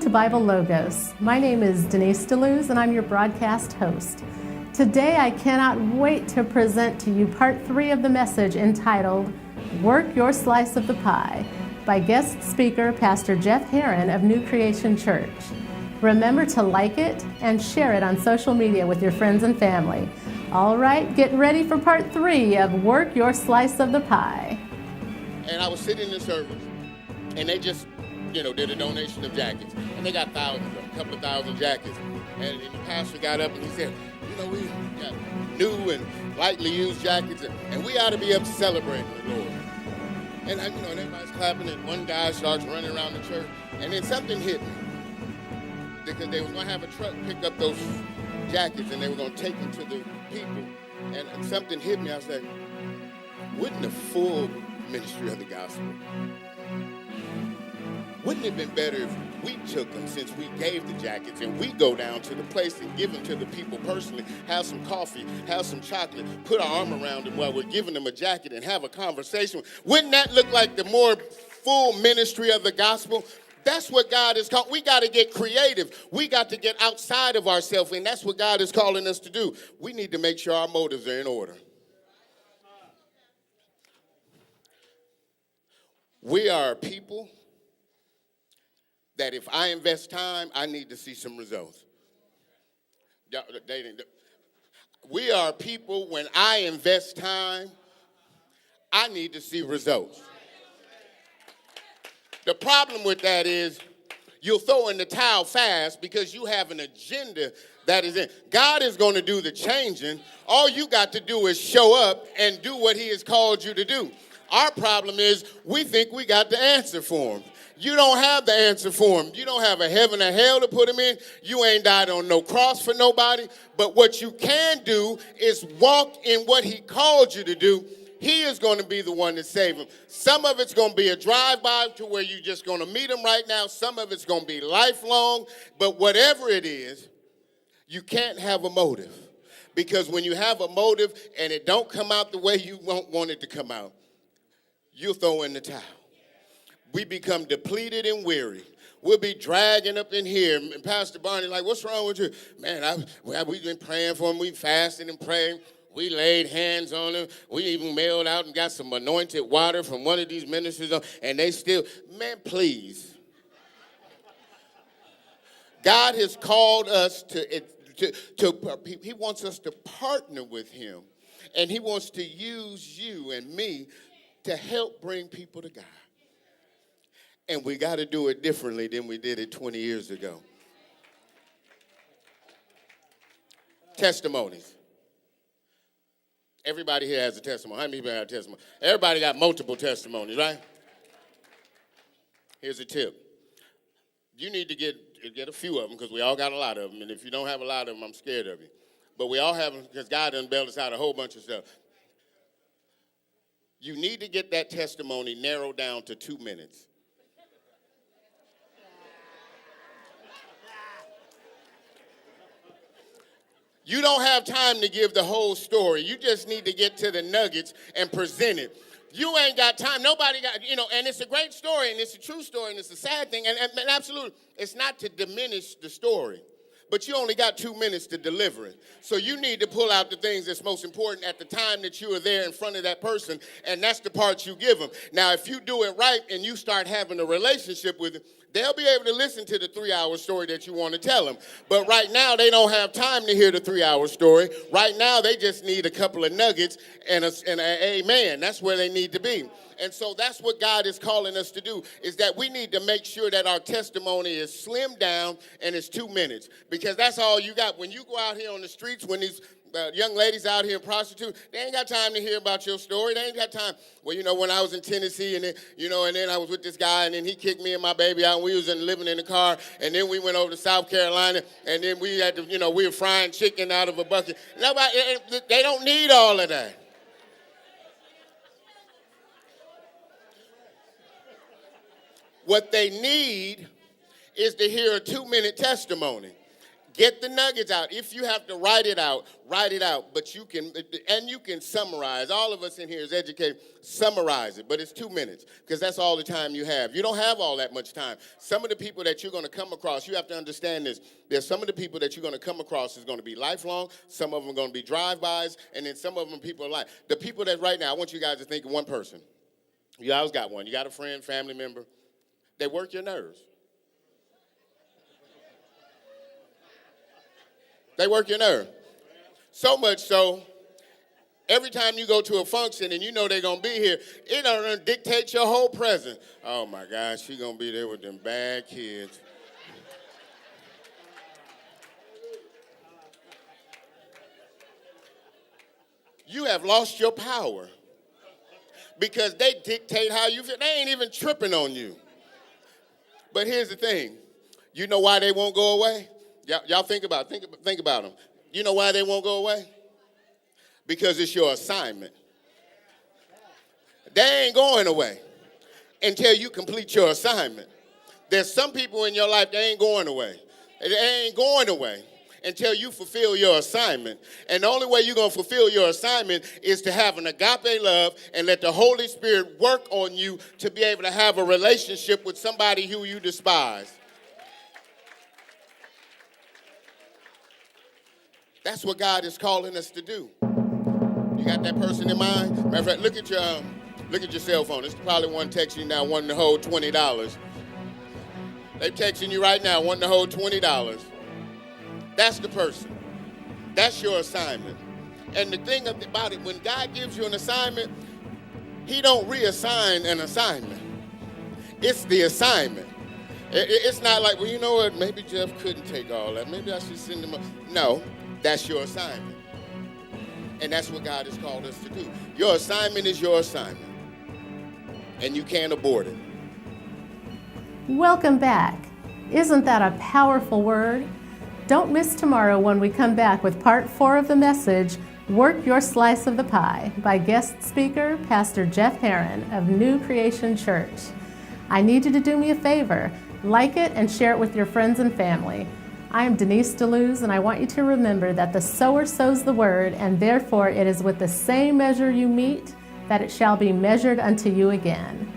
to Bible Logos. My name is Denise DeLuz and I'm your broadcast host. Today I cannot wait to present to you part 3 of the message entitled, Work Your Slice of the Pie, by guest speaker Pastor Jeff Herron of New Creation Church. Remember to like it and share it on social media with your friends and family. All right, get ready for part 3 of Work Your Slice of the Pie. And I was sitting in the service, and they just, did a donation of jackets. And they got thousands, a couple of thousand jackets. And the pastor got up and he said, we got new and lightly used jackets, and we ought to be up celebrating the Lord. And, everybody's clapping, and one guy starts running around the church, and then something hit me. Because they was going to have a truck pick up those jackets, and they were going to take them to the people. And something hit me. I was like, wouldn't the full ministry of the gospel, wouldn't it have been better if we took them, since we gave the jackets, and we go down to the place and give them to the people personally, have some coffee, have some chocolate, put our arm around them while we're giving them a jacket and have a conversation? Wouldn't that look like the more full ministry of the gospel? That's what God is calling. We got to get creative. We got to get outside of ourselves, and that's what God is calling us to do. We need to make sure our motives are in order. We are a people that if I invest time, I need to see some results. We are people, when I invest time, I need to see results. The problem with that is you'll throw in the towel fast because you have an agenda that is in. God is going to do the changing. All you got to do is show up and do what he has called you to do. Our problem is we think we got the answer for him. You don't have the answer for him. You don't have a heaven or hell to put him in. You ain't died on no cross for nobody. But what you can do is walk in what he called you to do. He is going to be the one to save him. Some of it's going to be a drive-by to where you're just going to meet him right now. Some of it's going to be lifelong. But whatever it is, you can't have a motive. Because when you have a motive and it don't come out the way you want it to come out, you'll throw in the towel. We become depleted and weary. We'll be dragging up in here. And Pastor Barney, like, what's wrong with you? Man, we've been praying for him. We fasted and prayed. We laid hands on him. We even mailed out and got some anointed water from one of these ministers. And they still, man, please. God has called us he wants us to partner with him. And he wants to use you and me to help bring people to God. And we got to do it differently than we did it 20 years ago. Testimonies. Everybody here has a testimony. How many people have a testimony? Everybody got multiple testimonies, right? Here's a tip. You need to get a few of them, because we all got a lot of them. And if you don't have a lot of them, I'm scared of you. But we all have them because God done bailed us out a whole bunch of stuff. You need to get that testimony narrowed down to 2 minutes. You don't have time to give the whole story. You just need to get to the nuggets and present it. You ain't got time. Nobody got, and it's a great story, and it's a true story, and it's a sad thing. And absolutely, it's not to diminish the story. But you only got 2 minutes to deliver it. So you need to pull out the things that's most important at the time that you are there in front of that person, and that's the part you give them. Now, if you do it right and you start having a relationship with them, they'll be able to listen to the 3-hour story that you want to tell them. But right now, they don't have time to hear the 3-hour story. Right now, they just need a couple of nuggets and an amen. That's where they need to be. And so that's what God is calling us to do, is that we need to make sure that our testimony is slimmed down and it's 2 minutes, because that's all you got. When you go out here on the streets, when these young ladies out here prostitute, they ain't got time to hear about your story. They ain't got time. Well, when I was in Tennessee and then, and then I was with this guy and then he kicked me and my baby out and we was living in the car, and then we went over to South Carolina and then we had to, we were frying chicken out of a bucket. They don't need all of that. What they need is to hear a 2-minute testimony. Get the nuggets out. If you have to write it out, write it out. But you can summarize. All of us in here is educated. Summarize it, but it's 2 minutes because that's all the time you have. You don't have all that much time. Some of the people that you're going to come across, you have to understand this. There's some of the people that you're going to come across is going to be lifelong. Some of them are going to be drive-bys, and then some of them people are like the people that right now. I want you guys to think of one person. You always got one. You got a friend, family member. They work your nerves. They work your nerve. So much so, every time you go to a function and you know they're going to be here, it don't dictate your whole presence. Oh, my gosh, she's going to be there with them bad kids. You have lost your power because they dictate how you feel. They ain't even tripping on you. But here's the thing. You know why they won't go away? Y'all think about them. You know why they won't go away? Because it's your assignment. They ain't going away until you complete your assignment. There's some people in your life, they ain't going away. They ain't going away until you fulfill your assignment. And the only way you're going to fulfill your assignment is to have an agape love and let the Holy Spirit work on you to be able to have a relationship with somebody who you despise. That's what God is calling us to do. You got that person in mind? Matter of fact, look at your cell phone. It's probably one texting you now wanting to hold $20. They're texting you right now wanting to hold $20. That's the person. That's your assignment. And the thing about it, when God gives you an assignment, he don't reassign an assignment. It's the assignment. It's not like, well, you know what, maybe Jeff couldn't take all that. Maybe I should send him a... No. That's your assignment. And that's what God has called us to do. Your assignment is your assignment. And you can't abort it. Welcome back. Isn't that a powerful word? Don't miss tomorrow when we come back with part 4 of the message, Work Your Slice of the Pie, by guest speaker, Pastor Jeff Herron of New Creation Church. I need you to do me a favor. Like it and share it with your friends and family. I am Denise DeLuz, and I want you to remember that the sower sows the word, and therefore it is with the same measure you meet that it shall be measured unto you again.